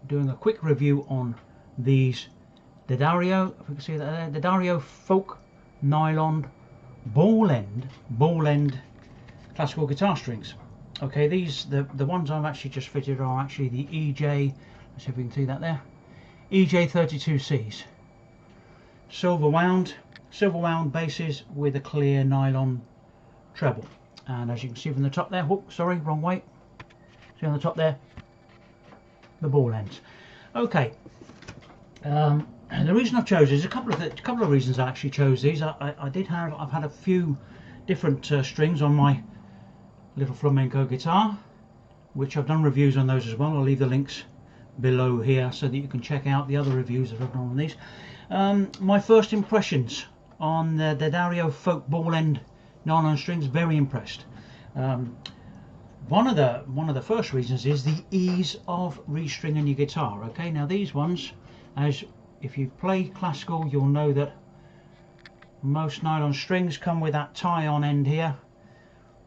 doing a quick review on these D'Addario, if you can see that there, D'Addario Folk Nylon ball end classical guitar strings. Okay, these the ones I've actually just fitted are actually the EJ. Let's see if we can see that there. EJ32Cs, silver wound basses with a clear nylon treble, and as you can see from the top there, whoop, sorry, wrong way. See on the top there, the ball ends. Okay, and the reason I've chosen is a couple of reasons I actually chose these. I've had a few different strings on my little flamenco guitar, which I've done reviews on those as well. I'll leave the links below here so that you can check out the other reviews that I've done on these. My first impressions on the D'Addario Folk ball end nylon strings, very impressed. One of the first reasons is the ease of restringing your guitar. Okay, now these ones, as if you play classical, you'll know that most nylon strings come with that tie on end here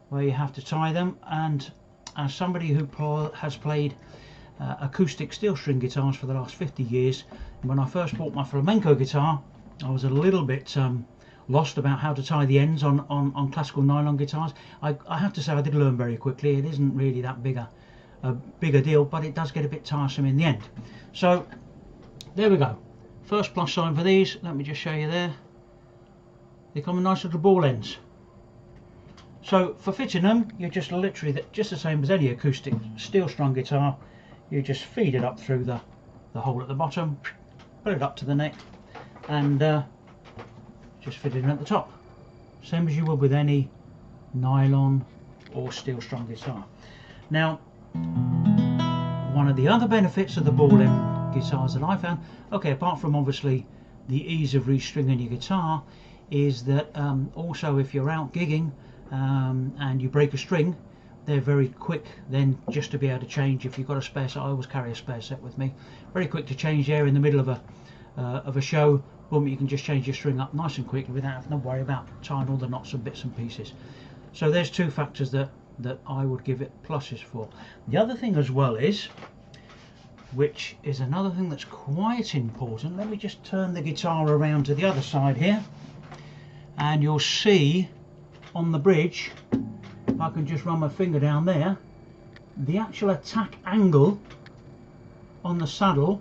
where you have to tie them, and as somebody who has played acoustic steel string guitars for the last 50 years, when I first bought my flamenco guitar I was a little bit lost about how to tie the ends on classical nylon guitars. I have to say I did learn very quickly. It isn't really that big a deal, but it does get a bit tiresome in the end. So there we go. First plus sign for these, let me just show you there. They come with nice little ball ends. So for fitting them, you're just literally just the same as any acoustic steel strung guitar. You just feed it up through the hole at the bottom, put it up to the neck, and just fit it in at the top, same as you would with any nylon or steel strung guitar. Now, one of the other benefits of the ball end guitars that I found, okay, apart from obviously the ease of restringing your guitar, is that also if you're out gigging and you break a string, they're very quick then just to be able to change. If you've got a spare set, I always carry a spare set with me, very quick to change there in the middle of a show. Boom, you can just change your string up nice and quickly without having to worry about tying all the knots and bits and pieces. So there's two factors that I would give it pluses for. The other thing as well is, which is another thing that's quite important, let me just turn the guitar around to the other side here, and you'll see on the bridge, if I can just run my finger down there, the actual attack angle on the saddle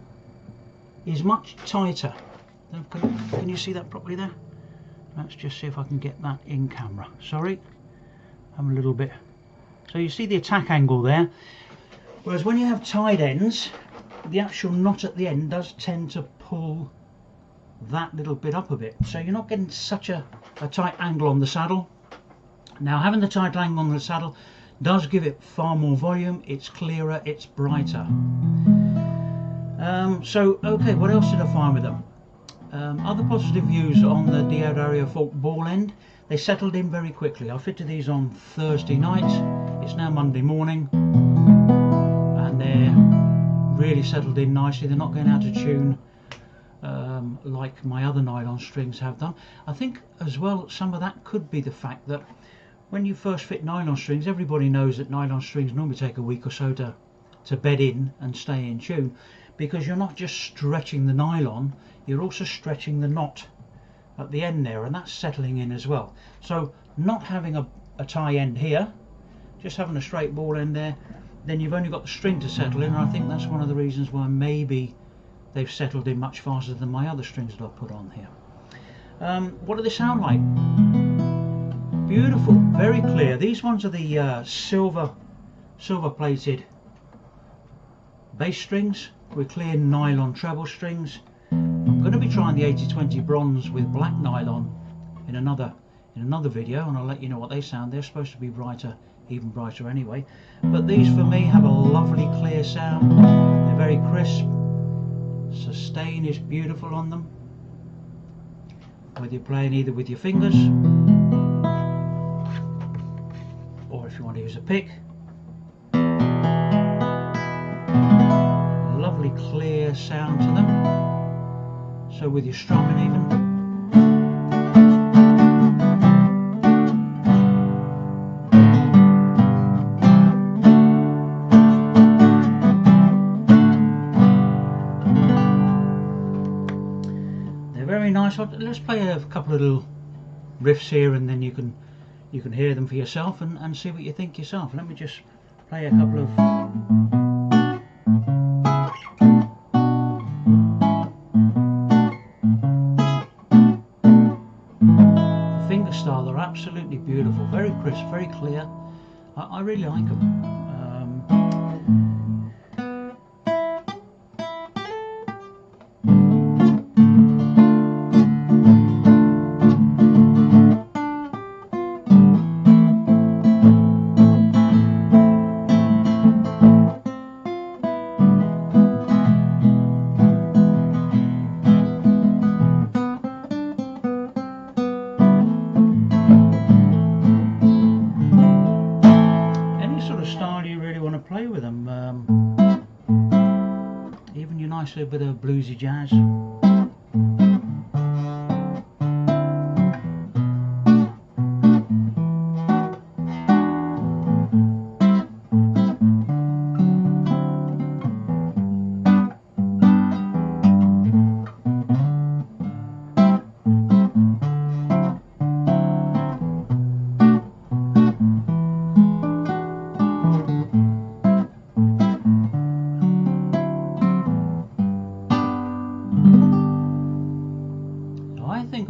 is much tighter. Can you see that properly there? Let's just see if I can get that in camera. Sorry, I'm a little bit. So you see the attack angle there, whereas when you have tied ends, the actual knot at the end does tend to pull that little bit up a bit, so you're not getting such a tight angle on the saddle. Now, having the tight angle on the saddle does give it far more volume, it's clearer, it's brighter. So okay, what else did I find with them? Other positive views on the D'Addario Folk ball end, they settled in very quickly. I fitted these on Thursday night, it's now Monday morning, and they're really settled in nicely. They're not going out of tune like my other nylon strings have done. I think as well some of that could be the fact that when you first fit nylon strings, everybody knows that nylon strings normally take a week or so to bed in and stay in tune, because you're not just stretching the nylon, you're also stretching the knot at the end there, and that's settling in as well. So not having a tie end here, just having a straight ball end there, then you've only got the string to settle in, and I think that's one of the reasons why maybe they've settled in much faster than my other strings that I've put on here. What do they sound like? Beautiful, very clear. These ones are the silver plated bass strings with clear nylon treble strings. I'm going to be trying the 8020 bronze with black nylon in another video, and I'll let you know what they sound. They're supposed to be brighter, even brighter anyway, but these for me have a lovely clear sound. They're very crisp. Sustain is beautiful on them, whether you're playing either with your fingers or if you want to use a pick. Lovely clear sound to them, so with your strumming even. very nice. Let's play a couple of little riffs here, and then you can hear them for yourself and see what you think yourself. Let me just play a couple of. The finger style, they're absolutely beautiful, very crisp, very clear. I really like them. Play with them, even your nice little bit of bluesy jazz.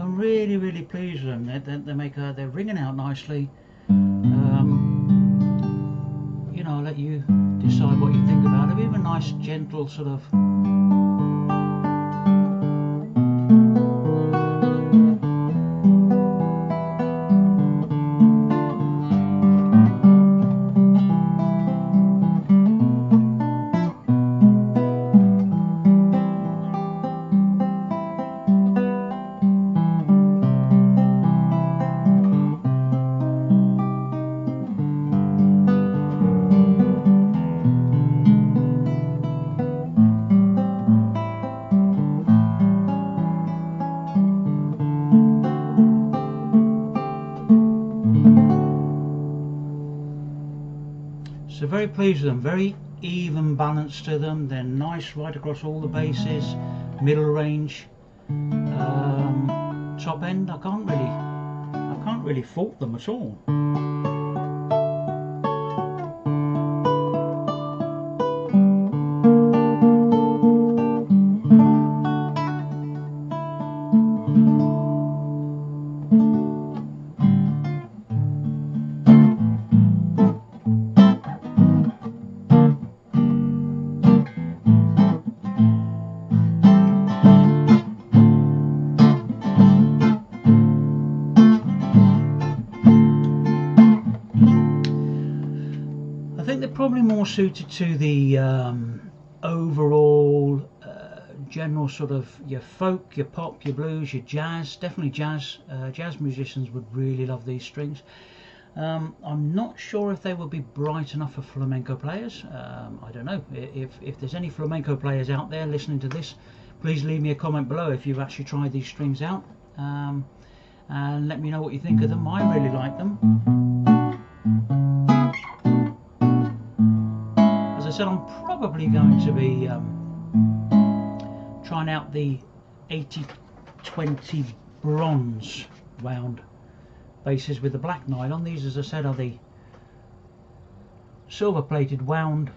I'm really pleased with them. They're ringing out nicely. You know, I'll let you decide what you think about it. We have a nice gentle sort of. So very pleased with them, very even balance to them. They're nice right across all the basses, middle range, top end. I can't really fault them at all. I think they're probably more suited to the overall general sort of your folk, your pop, your blues, your jazz. Definitely jazz. Jazz musicians would really love these strings. I'm not sure if they will be bright enough for flamenco players. I don't know. If there's any flamenco players out there listening to this, please leave me a comment below if you've actually tried these strings out, and let me know what you think of them. I really like them. As I said, I'm probably going to be trying out the 80/20 bronze wound basses with the black nylon. These, as I said, are the silver plated wound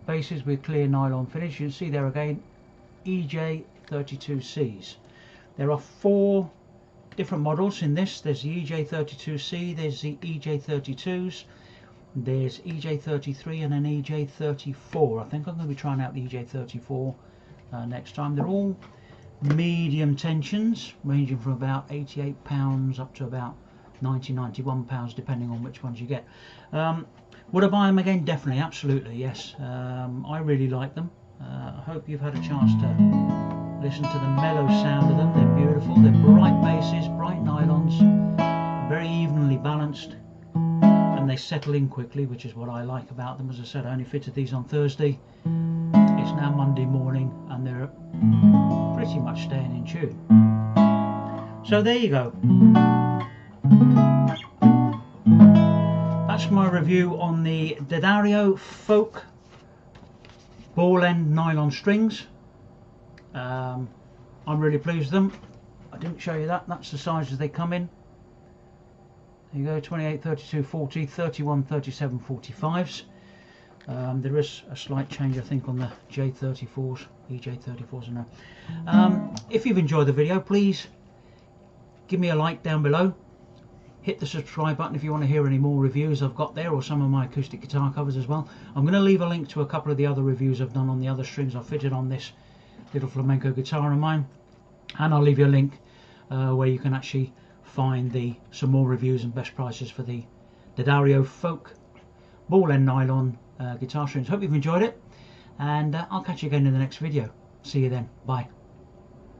basses with clear nylon finish. You can see there again, EJ32Cs. There are 4 different models in this. There's the EJ32C, there's the EJ32s, there's EJ33 and an EJ34. I think I'm going to be trying out the EJ34 next time. They're all medium tensions, ranging from about £88 up to about £91, depending on which ones you get. Would I buy them again? Definitely, absolutely, yes. I really like them. I hope you've had a chance to listen to the mellow sound of them. They're beautiful. They're bright basses, bright nylons, very evenly balanced, and they settle in quickly, which is what I like about them. As I said, I only fitted these on Thursday. It's now Monday morning, and they're pretty much staying in tune. So there you go. That's my review on the D'Addario Folk ball end nylon strings. I'm really pleased with them. I didn't show you that. That's the sizes they come in. There you go, 28, 32, 40, 31, 37, 45s. There is a slight change, I think, on the J34s, EJ34s. If you've enjoyed the video, please give me a like down below. Hit the subscribe button if you want to hear any more reviews I've got there, or some of my acoustic guitar covers as well. I'm going to leave a link to a couple of the other reviews I've done on the other strings I've fitted on this little flamenco guitar of mine, and I'll leave you a link where you can actually find some more reviews and best prices for the D'Addario Folk Ball End Nylon guitar strings. Hope you've enjoyed it, and I'll catch you again in the next video. See you then. Bye.